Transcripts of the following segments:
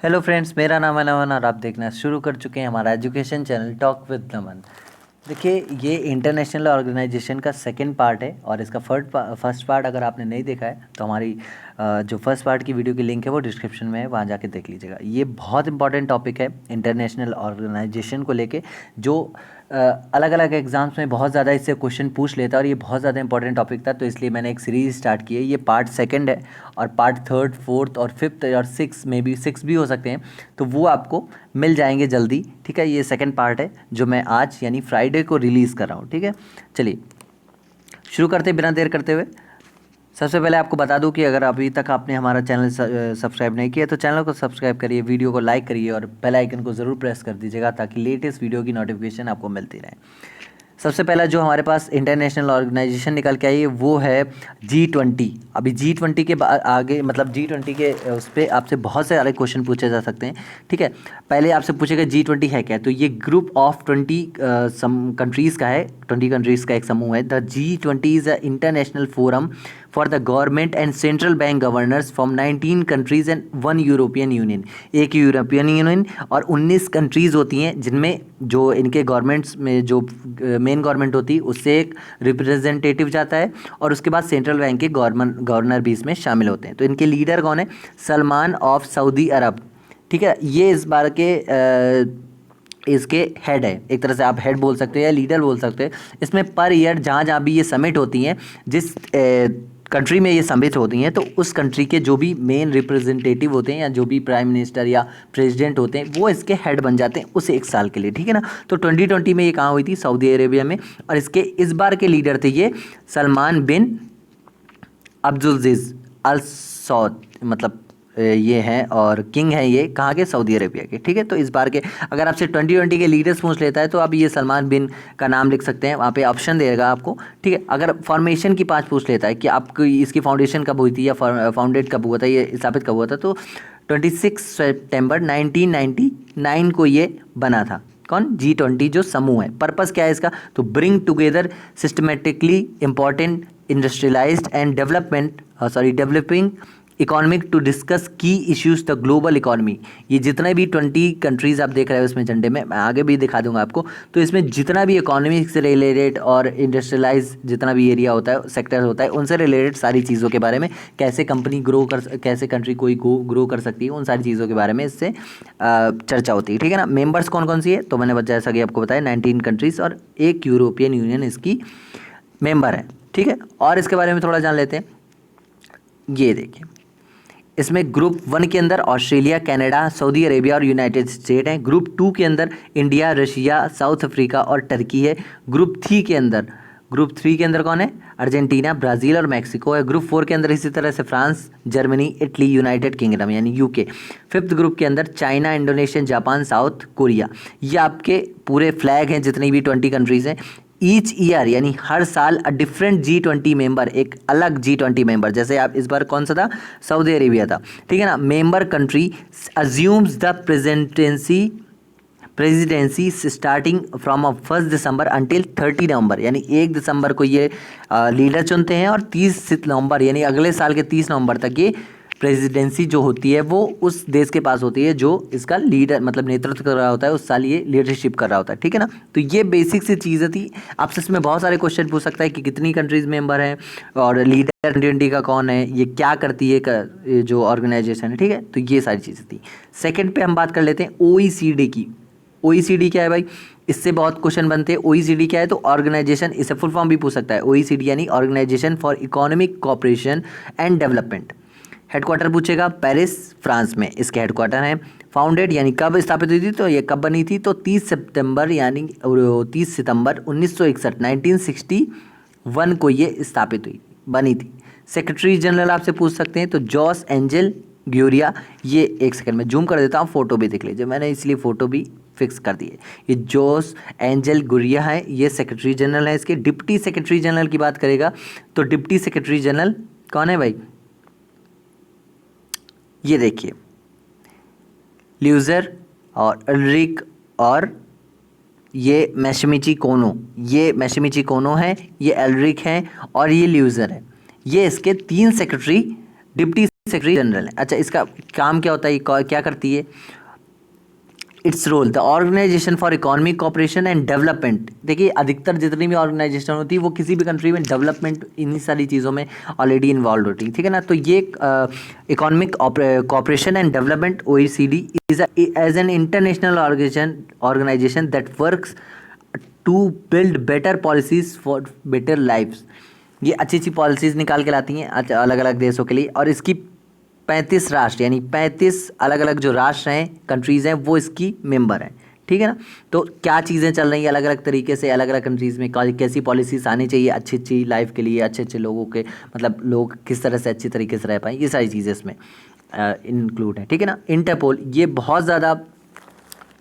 Hello friends, मेरा नाम है नमन और आप देखना शुरू कर चुके हैं हमारा एजुकेशन चैनल टॉक विद नमन। देखिए, ये इंटरनेशनल ऑर्गेनाइजेशन का सेकंड पार्ट है और इसका फर्स्ट पार्ट अगर आपने नहीं देखा है तो हमारी जो फर्स्ट पार्ट की वीडियो की लिंक है वो डिस्क्रिप्शन में है, वहाँ जाके देख लीजिएगा। ये बहुत इंपॉर्टेंट टॉपिक है इंटरनेशनल ऑर्गेनाइजेशन को लेके, जो अलग अलग एग्जाम्स में बहुत ज़्यादा इससे क्वेश्चन पूछ लेता है और ये बहुत ज़्यादा इंपॉर्टेंट टॉपिक था, तो इसलिए मैंने एक सीरीज़ स्टार्ट की है। ये पार्ट सेकंड है और पार्ट थर्ड, फोर्थ और फिफ्थ और सिक्स में भी सिक्स भी हो सकते हैं, तो वो आपको मिल जाएंगे जल्दी। ठीक है, ये सेकंड पार्ट है जो मैं आज यानी फ्राइडे को रिलीज़ कर रहा हूँ। ठीक है, चलिए शुरू करते बिना देर करते हुए। सबसे पहले आपको बता दूं कि अगर अभी तक आपने हमारा चैनल सब्सक्राइब नहीं किया तो चैनल को सब्सक्राइब करिए, वीडियो को लाइक करिए और बेल आइकन को ज़रूर प्रेस कर दीजिएगा ताकि लेटेस्ट वीडियो की नोटिफिकेशन आपको मिलती रहे। सबसे पहला जो हमारे पास इंटरनेशनल ऑर्गेनाइजेशन निकल के आई है वो है G20। अभी G20 के आगे मतलब G20 के उस पर आपसे बहुत सारे क्वेश्चन पूछे जा सकते हैं। ठीक है, पहले आपसे पूछेगा G20 है क्या, तो ये ग्रुप ऑफ 20 कंट्रीज़ का है, 20 कंट्रीज़ का एक समूह है। The G20 is a international forum for the government and central bank governors from 19 countries and 1 European union. एक यूरोपियन यूनियन और 19 कंट्रीज़ होती हैं जिनमें जो इनके गवर्नमेंट्स में जो मेन गवर्नमेंट होती है उससे एक रिप्रेजेंटेटिव जाता है और उसके बाद सेंट्रल बैंक के गवर्नर भी इसमें शामिल होते हैं। तो इनके लीडर कौन है? सलमान ऑफ सऊदी अरब। ठीक है, ये इस बार के इसके हेड है, एक तरह से आप हेड बोल सकते हैं या लीडर बोल सकते हैं। इसमें पर ईयर जहाँ जहाँ भी ये समिट होती हैं, जिस कंट्री में ये समिट होती हैं, तो उस कंट्री के जो भी मेन रिप्रेजेंटेटिव होते हैं या जो भी प्राइम मिनिस्टर या प्रेसिडेंट होते हैं वो इसके हेड बन जाते हैं उस एक साल के लिए। ठीक है ना, तो 2020 में ये कहाँ हुई थी? सऊदी अरेबिया में। और इसके इस बार के लीडर थे ये सलमान बिन अब्दुलजीज अल सौद, मतलब ये हैं और किंग हैं ये कहाँ के? सऊदी अरेबिया के। ठीक है, तो इस बार के अगर आपसे 2020 के लीडर्स पूछ लेता है तो आप ये सलमान बिन का नाम लिख सकते हैं, वहाँ पे ऑप्शन देगा आपको। ठीक है, अगर फॉर्मेशन की 5 पूछ लेता है कि आपको इसकी फाउंडेशन कब हुई थी या फाउंडेड कब हुआ था, ये स्थापित कब हुआ था, तो 26 सितंबर 1999 को ये बना था। कौन? G20 जो समूह है। पर्पस क्या है इसका? तो bring together systematically important industrialised and developing economic to discuss key issues the global economy. ये जितने भी 20 कंट्रीज़ आप देख रहे हो इसमें झंडे में, मैं आगे भी दिखा दूंगा आपको, तो इसमें जितना भी इकोनॉमी से रिलेटेड और इंडस्ट्रियलाइज जितना भी एरिया होता है, सेक्टर होता है, उनसे रिलेटेड सारी चीज़ों के बारे में, कैसे कंपनी कैसे कंट्री कोई ग्रो कर सकती है, उन सारी चीज़ों के बारे में इससे चर्चा होती है। ठीक है ना, मेंबर्स कौन कौन सी है? तो मैंने जैसा कि आपको बताया 19 कंट्रीज़ और एक यूरोपियन यूनियन इसकी मेंबर है। ठीक है, और इसके बारे में थोड़ा जान लेते हैं। ये देखिए, इसमें ग्रुप 1 के अंदर ऑस्ट्रेलिया, कनाडा, सऊदी अरेबिया और यूनाइटेड स्टेट हैं। ग्रुप 2 के अंदर इंडिया, रशिया, साउथ अफ्रीका और टर्की है। ग्रुप 3 के अंदर कौन है? अर्जेंटीना, ब्राज़ील और मैक्सिको है। ग्रुप 4 के अंदर इसी तरह से France, Germany, Italy, United kingdom यानी यूके। 5th ग्रुप के अंदर China, Indonesia, Japan, south Korea. ये आपके पूरे फ्लैग हैं जितनी भी 20 कंट्रीज़ हैं। ईच ईयर यानी हर साल अ डिफरेंट G20 मेंबर, एक अलग G20 मेंबर, जैसे आप इस बार कौन सा था? सऊदी अरेबिया था। ठीक है ना, member country assumes the presidency starting from 1 December until 30 नवंबर, यानी 1 दिसंबर को ये लीडर चुनते हैं और 30 नवंबर यानी अगले साल के 30 नवंबर तक ये प्रेसिडेंसी जो होती है वो उस देश के पास होती है जो इसका लीडर मतलब नेतृत्व कर रहा होता है, उस साल ये लीडरशिप कर रहा होता है। ठीक है ना, तो ये बेसिक सी चीज़ें थी। आपसे इसमें बहुत सारे क्वेश्चन पूछ सकता है कि कितनी कंट्रीज़ मेंबर हैं और लीडर 2020 का कौन है, ये क्या करती है ये जो ऑर्गेनाइजेशन है। ठीक है, तो ये सारी चीज़ें थी। सेकेंड पे हम बात कर लेते हैं OECD की। OECD क्या है भाई? इससे बहुत क्वेश्चन बनते हैं। OECD क्या है? तो ऑर्गेनाइजेशन, इसे फुल फॉर्म भी पूछ सकता है। OECD यानी organisation for economic cooperation and development. Headquarter पूछेगा पेरिस, फ्रांस में इसके हेडक्वार्टर हैं। फाउंडेड यानी कब स्थापित हुई थी, तो ये कब बनी थी? तो 30 सितंबर यानी 30 सितंबर 1961 1961 को ये स्थापित बनी थी। सेक्रेटरी जनरल आपसे पूछ सकते हैं, तो जॉस एंजल ग्यूरिया। ये एक सेकंड में जूम कर देता हूँ, फोटो भी देख लीजिए, मैंने इसलिए फ़ोटो भी फिक्स कर दी है। ये जोस एंजल गुरिया है, ये सेक्रेटरी जनरल है। इसके डिप्टी सेक्रेटरी जनरल की बात करेगा तो डिप्टी सेक्रेटरी जनरल कौन है भाई? ये देखिए, ल्यूजर और अल्रिक और ये मैशिमिची कोनो, ये मैशिमिची कोनो है, ये एल्रिक है और ये ल्यूजर है। ये इसके 3 सेक्रेटरी डिप्टी सेक्रेटरी जनरल है। अच्छा, इसका काम क्या होता है, ये क्या करती है? Its role the organisation for economic cooperation and development. देखिए, अधिकतर जितनी भी ऑर्गेनाइजेशन होती है वो किसी भी कंट्री में डेवलपमेंट इन्हीं सारी चीज़ों में ऑलरेडी इन्वॉल्व होती है, ठीक है ना। तो ये economic cooperation and development OECD is as an international organisation that works to build better policies for better lifes. ये अच्छी अच्छी पॉलिसीज़ निकाल के लाती हैं अलग अलग देशों के लिए, और इसकी 35 राष्ट्र यानी 35 अलग अलग जो राष्ट्र हैं, कंट्रीज़ हैं, वो इसकी मेंबर हैं, ठीक है ना। तो क्या चीज़ें चल रही हैं अलग अलग तरीके से अलग अलग कंट्रीज़ में, कैसी पॉलिसीज़ आनी चाहिए अच्छी अच्छी लाइफ के लिए, अच्छे अच्छे लोगों के, मतलब लोग किस तरह से अच्छी तरीके से रह पाएँ, ये सारी चीज़ें इसमें इंक्लूड है, ठीक है ना। इंटरपोल, ये बहुत ज़्यादा,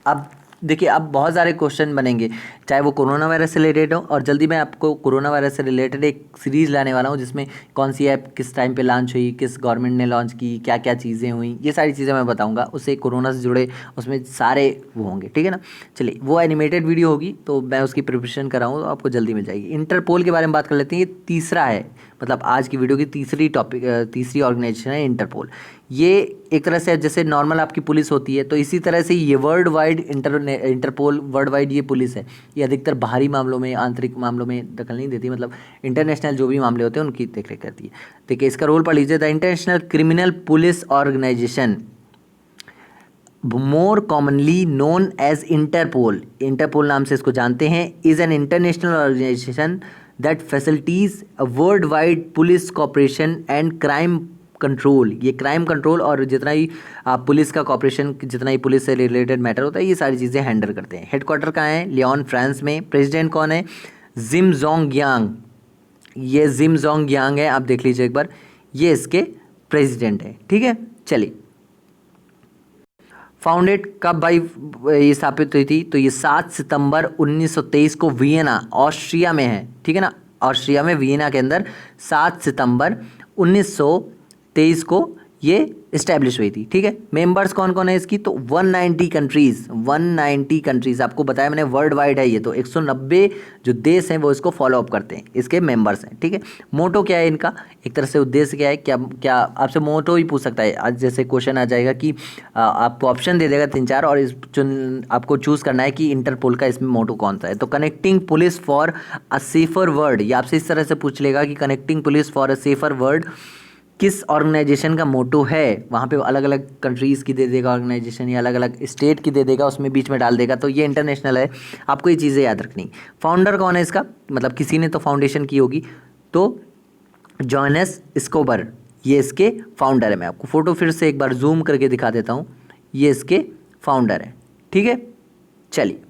अब देखिए अब बहुत सारे क्वेश्चन बनेंगे, चाहे वो कोरोना वायरस से रिलेटेड हो, और जल्दी मैं आपको कोरोना वायरस से रिलेटेड एक सीरीज़ लाने वाला हूँ जिसमें कौन सी ऐप किस टाइम पे लॉन्च हुई, किस गवर्नमेंट ने लॉन्च की, क्या क्या चीज़ें हुई, ये सारी चीज़ें मैं बताऊँगा। उससे कोरोना से जुड़े उसमें सारे वो होंगे, ठीक है ना। चलिए, वो एनिमेटेड वीडियो होगी तो मैं उसकी प्रिपरेशन कराऊँ तो आपको जल्दी मिल जाएगी। इंटरपोल के बारे में बात कर लेते हैं, ये तीसरा है, मतलब आज की वीडियो की तीसरी ऑर्गेनाइजेशन है इंटरपोल। ये एक तरह से जैसे नॉर्मल आपकी पुलिस होती है, तो इसी तरह से ये world wide Interpol world wide ये पुलिस है। ये अधिकतर बाहरी मामलों में, आंतरिक मामलों में दखल नहीं देती, मतलब इंटरनेशनल जो भी मामले होते हैं उनकी देखरेख करती है। देखिए, इसका रोल पढ़ लीजिए, the international criminal police organisation, more commonly known as Interpol, Interpol नाम से इसको जानते हैं, is an international organisation that facilities world wide police cooperation and crime control. ये क्राइम कंट्रोल और जितना ही पुलिस का कॉपरेशन, जितना ही पुलिस से रिलेटेड मैटर होता है, ये सारी चीज़ें हैंडल करते हैं। हेडक्वार्टर कहाँ है? लियोन, फ्रांस में। प्रेसिडेंट कौन है? जिम जोंग यांग। ये जिम जोंग यांग है, आप देख लीजिए एक बार, ये इसके प्रेसिडेंट है, ठीक है। चलिए, फाउंडेड कब भाई ये स्थापित हुई थी? तो ये 7 सितंबर 1923 को वियना, ऑस्ट्रिया में है, ठीक है ना। ऑस्ट्रिया में वियना के अंदर 7 सितंबर 1923 को ये इस्टेब्लिश हुई थी, ठीक है। मेंबर्स कौन कौन है इसकी? तो 190 कंट्रीज़, आपको बताया मैंने, वर्ल्ड वाइड है ये, तो 190 जो देश हैं वो इसको फॉलो अप करते हैं, इसके मेंबर्स हैं, ठीक है। मोटो क्या है इनका, एक तरह से उद्देश्य क्या है, क्या क्या आपसे मोटो ही पूछ सकता है आज, जैसे क्वेश्चन आ जाएगा कि आपको ऑप्शन दे देगा 3-4 और आपको चूज़ करना है कि इंटरपोल का इसमें मोटो कौन सा है। तो connecting police for a safer world, ये आपसे इस तरह से पूछ लेगा कि connecting police for a safer world किस ऑर्गेनाइजेशन का मोटो है। वहाँ पे अलग अलग कंट्रीज़ की दे देगा ऑर्गेनाइजेशन, या अलग अलग स्टेट की दे देगा, उसमें बीच में डाल देगा, तो ये इंटरनेशनल है, आपको ये चीज़ें याद रखनी। फाउंडर कौन है इसका, मतलब किसी ने तो फाउंडेशन की होगी, तो जॉनेस स्कोबर, ये इसके फाउंडर है। मैं आपको फ़ोटो फिर से एक बार जूम करके दिखा देता हूँ, ये इसके फाउंडर है, ठीक है। चलिए,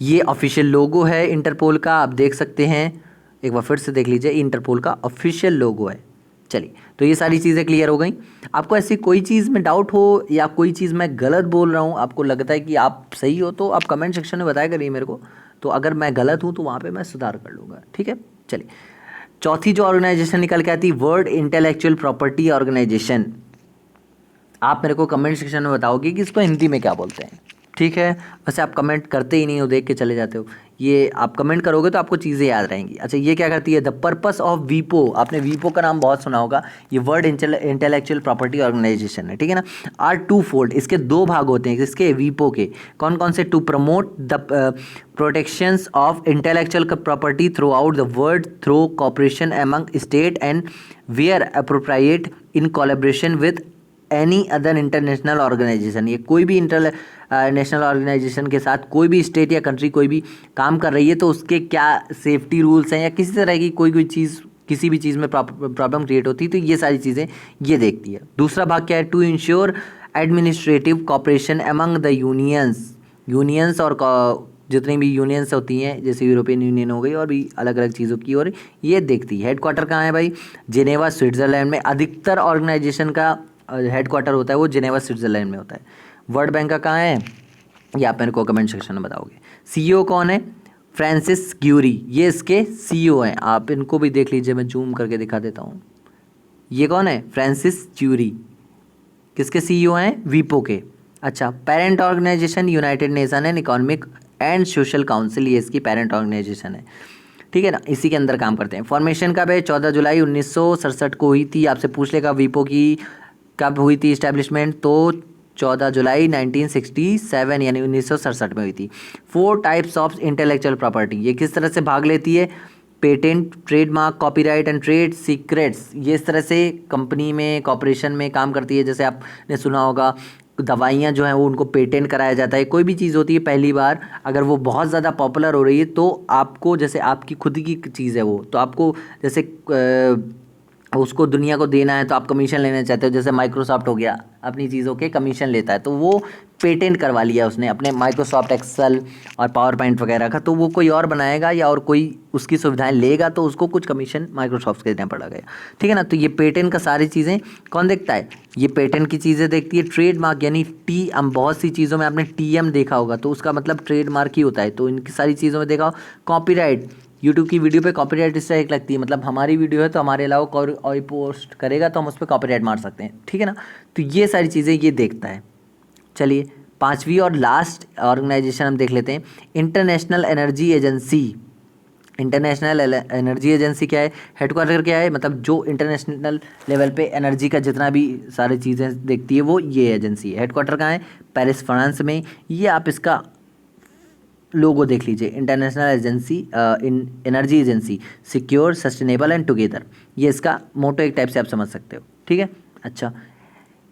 ये ऑफिशियल लोगो है इंटरपोल का, आप देख सकते हैं, एक बार फिर से देख लीजिए, इंटरपोल का ऑफिशियल लोगो है। चलिए, तो ये सारी चीज़ें क्लियर हो गई। आपको ऐसी कोई चीज़ में डाउट हो या कोई चीज़ मैं गलत बोल रहा हूँ, आपको लगता है कि आप सही हो, तो आप कमेंट सेक्शन में बताया करिए मेरे को, तो अगर मैं गलत हूँ तो वहाँ पे मैं सुधार कर लूँगा, ठीक है। चलिए, चौथी जो ऑर्गेनाइजेशन निकल के आती है, वर्ल्ड इंटेलेक्चुअल प्रॉपर्टी ऑर्गेनाइजेशन। आप मेरे को कमेंट सेक्शन में बताओगे कि इसको हिंदी में क्या बोलते हैं, ठीक है। वैसे आप कमेंट करते ही नहीं हो, देख के चले जाते हो, ये आप कमेंट करोगे तो आपको चीज़ें याद रहेंगी। अच्छा, ये क्या करती है? द पर्पस ऑफ वीपो, आपने वीपो का नाम बहुत सुना होगा, ये वर्ल्ड इंटेलेक्चुअल प्रॉपर्टी ऑर्गेनाइजेशन है, ठीक है ना। आर टू फोल्ड, इसके 2 भाग होते हैं, इसके वीपो के कौन कौन से? To promote the protections of intellectual property throughout the world through cooperation among state and where appropriate in collaboration with any other international organisation. ये कोई भी इंटरनेशनल ऑर्गेनाइजेशन के साथ कोई भी स्टेट या कंट्री कोई भी काम कर रही है, तो उसके क्या सेफ्टी रूल्स हैं, या किसी तरह की कोई चीज़, किसी भी चीज़ में प्रॉब्लम क्रिएट होती है, तो ये सारी चीज़ें ये देखती है। दूसरा भाग क्या है? To ensure administrative cooperation among the unions और जितनी भी यूनियंस होती हैं, जैसे यूरोपियन यूनियन हो गई और भी अलग अलग चीज़ों की, और ये देखती है। हेडक्वार्टर कहाँ है भाई? जिनेवा, स्विट्ज़रलैंड में। अधिकतर ऑर्गेनाइजेशन का हेडक्वार्टर होता है वो जिनेवा, स्विट्ज़रलैंड में होता है। वर्ल्ड बैंक का कहाँ है? ये आप मेरे को कमेंट सेक्शन में बताओगे। CEO कौन है? फ्रांसिस ग्यूरी, ये इसके CEO हैं, आप इनको भी देख लीजिए, मैं जूम करके दिखा देता हूँ। ये कौन है? फ्रांसिस ग्यूरी, किसके CEO हैं? वीपो के। अच्छा, parent organization United Nation and economic and social council, ये इसकी पेरेंट ऑर्गेनाइजेशन है। ठीक है ना, इसी के अंदर काम करते हैं। फॉर्मेशन कब है? 14 जुलाई 1967 को हुई थी। आपसे पूछ लेगा वीपो की कब हुई थी इस्टेब्लिशमेंट, तो 14 जुलाई 1967 यानी 1967 में हुई थी। 4 टाइप्स ऑफ इंटेलेक्चुअल प्रॉपर्टी, ये किस तरह से भाग लेती है? Patent, trademark, copyright and trade secrets, ये इस तरह से कंपनी में, कॉर्पोरेशन में काम करती है। जैसे आपने सुना होगा दवाइयाँ जो हैं वो उनको पेटेंट कराया जाता है। कोई भी चीज़ होती है पहली बार अगर वो बहुत ज़्यादा पॉपुलर हो रही है तो आपको, जैसे आपकी खुद की चीज़ है वो, तो आपको जैसे उसको दुनिया को देना है तो आप कमीशन लेना चाहते हो। जैसे माइक्रोसॉफ्ट हो गया, अपनी चीज़ों के कमीशन लेता है, तो वो पेटेंट करवा लिया उसने अपने माइक्रोसॉफ्ट एक्सेल और पावर पॉइंट वगैरह का, तो वो कोई और बनाएगा या और कोई उसकी सुविधाएं लेगा तो उसको कुछ कमीशन माइक्रोसॉफ्ट के देना पड़ेगा, ठीक है ना। तो ये पेटेंट का सारी चीज़ें कौन देखता है? ये पेटेंट की चीज़ें देखती है। ट्रेडमार्क यानी टी, हम बहुत सी चीज़ों में आपने TM देखा होगा, तो उसका मतलब ट्रेडमार्क ही होता है, तो इनकी सारी चीज़ों में देखा हो। कॉपीराइट, यूट्यूब की वीडियो पे कॉपीराइट स्ट्राइक लगती है, मतलब हमारी वीडियो है तो हमारे अलावा कोई पोस्ट करेगा तो हम उस पर कॉपीराइट मार सकते हैं, ठीक है ना। तो ये सारी चीज़ें ये देखता है। चलिए 5वीं और लास्ट ऑर्गेनाइजेशन हम देख लेते हैं, international energy agency. International energy agency क्या है? हेडक्वार्टर क्या है? मतलब जो इंटरनेशनल लेवल पे एनर्जी का जितना भी सारी चीज़ें देखती है वो ये एजेंसी है। हेडक्वार्टर कहाँ है? पेरिस, फ्रांस में। ये आप इसका लोगो देख लीजिए, international agency, energy agency, secure, sustainable and together, ये इसका मोटो एक टाइप से आप समझ सकते हो, ठीक है। अच्छा,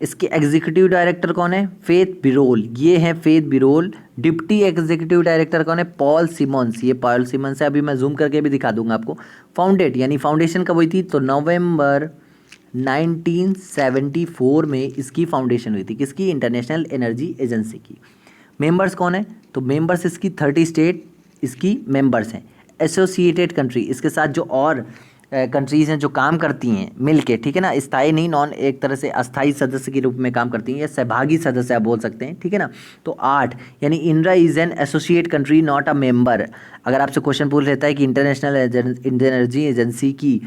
इसके एग्जीक्यूटिव डायरेक्टर कौन है? फेथ बिरोल, ये है faith Birol. Deputy executive director कौन है? पॉल सिमंस, ये पॉल सिमंस है। अभी मैं जूम करके भी दिखा दूंगा आपको। फाउंडेड यानी फाउंडेशन कब हुई थी? तो नवंबर 1974 में इसकी फाउंडेशन हुई थी। किसकी? इंटरनेशनल एनर्जी एजेंसी की। मेंबर्स कौन है? तो मेंबर्स इसकी 30 स्टेट इसकी मेंबर्स हैं। एसोसिएटेड कंट्री, इसके साथ जो और कंट्रीज़ हैं जो काम करती हैं मिल के, ठीक है ना, स्थायी नहीं, नॉन, एक तरह से अस्थायी सदस्य के रूप में काम करती हैं या सहभागी सदस्य आप बोल सकते हैं, ठीक है ना। तो 8 यानी India is an associate country not a member. अगर आपसे क्वेश्चन पूछ लेता है कि इंटरनेशनल एनर्जी एजेंसी की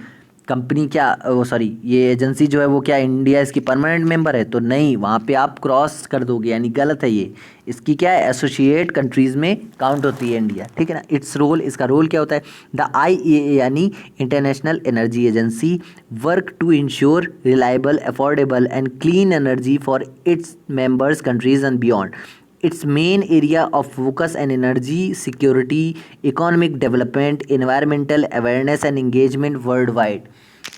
कंपनी क्या, वो सॉरी, ये एजेंसी जो है वो क्या इंडिया इसकी परमानेंट मेंबर है? तो नहीं, वहाँ पे आप क्रॉस कर दोगे, यानी गलत है ये। इसकी क्या है? एसोसिएट कंट्रीज़ में काउंट होती है इंडिया, ठीक है ना। इट्स रोल, इसका रोल क्या होता है? द IEA यानी international energy agency work to ensure reliable, affordable and clean energy for its members countries and beyond. Its main area of focus and energy security, economic development, environmental awareness and engagement worldwide।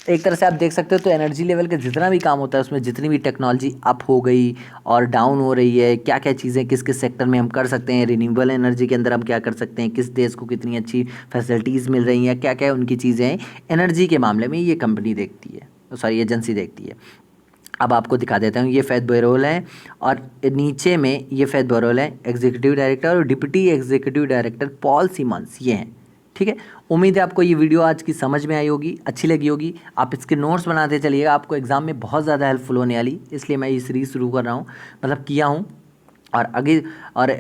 एक तरह से आप देख सकते हो तो energy level का जितना भी काम होता है उसमें जितनी भी टेक्नोलॉजी अप हो गई और डाउन हो रही है, क्या क्या चीज़ें किस किस सेक्टर में हम कर सकते हैं, रिन्यूएबल एनर्जी के अंदर हम क्या कर सकते हैं, किस देश को कितनी अच्छी फैसिलिटीज़ मिल रही हैं, क्या क्या उनकी चीज़ें हैं एनर्जी के मामले में, ये कंपनी देखती है, सॉरी एजेंसी देखती है। अब आपको दिखा देता हूँ, ये फेथ बिरोल है और नीचे में ये फेथ बिरोल है एग्जीक्यूटिव डायरेक्टर और deputy executive director Paul Simons, ये हैं, ठीक है। उम्मीद है आपको ये वीडियो आज की समझ में आई होगी, अच्छी लगी होगी। आप इसके नोट्स बनाते चलिएगा, आपको एग्जाम में बहुत ज़्यादा हेल्पफुल होने वाली, इसलिए मैं ये सीरीज़ शुरू कर रहा हूँ, मतलब किया हूँ। और आगे और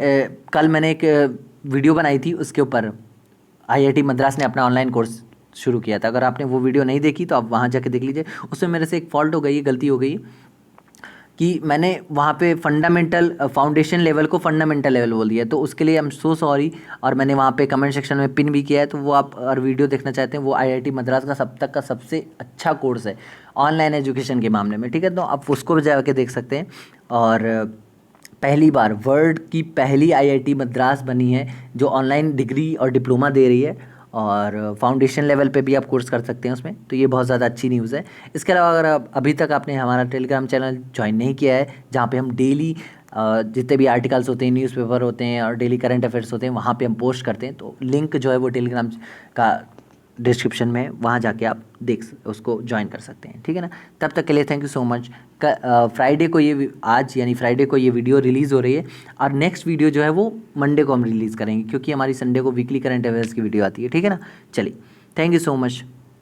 कल मैंने एक वीडियो बनाई थी, उसके ऊपर IIT मद्रास ने अपना ऑनलाइन कोर्स शुरू किया था। अगर आपने वो वीडियो नहीं देखी तो आप वहाँ जाके देख लीजिए। उसमें मेरे से एक फॉल्ट हो गई, गलती हो गई कि मैंने वहाँ पे फंडामेंटल फाउंडेशन लेवल को फंडामेंटल लेवल बोल दिया, तो उसके लिए आई एम सो सॉरी। और मैंने वहाँ पे कमेंट सेक्शन में पिन भी किया है, तो वो आप और वीडियो देखना चाहते हैं, वो IIT मद्रास का सब तक का सबसे अच्छा कोर्स है ऑनलाइन एजुकेशन के मामले में, ठीक है। तो आप उसको भी जाके देख सकते हैं। और पहली बार वर्ल्ड की पहली IIT मद्रास बनी है जो ऑनलाइन डिग्री और डिप्लोमा दे रही है, और फाउंडेशन लेवल पे भी आप कोर्स कर सकते हैं उसमें, तो ये बहुत ज़्यादा अच्छी न्यूज़ है। इसके अलावा अगर आप अभी तक आपने हमारा टेलीग्राम चैनल ज्वाइन नहीं किया है, जहाँ पे हम डेली जितने भी आर्टिकल्स होते हैं, न्यूज़पेपर होते हैं और डेली करंट अफेयर्स होते हैं, वहाँ पे हम पोस्ट करते हैं, तो लिंक जो है वो टेलीग्राम का डिस्क्रिप्शन में, वहाँ जाके आप उसको ज्वाइन कर सकते हैं, ठीक है ना। तब तक के लिए thank you so much. Friday को ये आज यानी फ्राइडे को ये वीडियो रिलीज़ हो रही है, और नेक्स्ट वीडियो जो है वो मंडे को हम रिलीज़ करेंगे, क्योंकि हमारी संडे को वीकली करंट अफेयर्स की वीडियो आती है, ठीक है ना। चलिए, थैंक यू सो मच।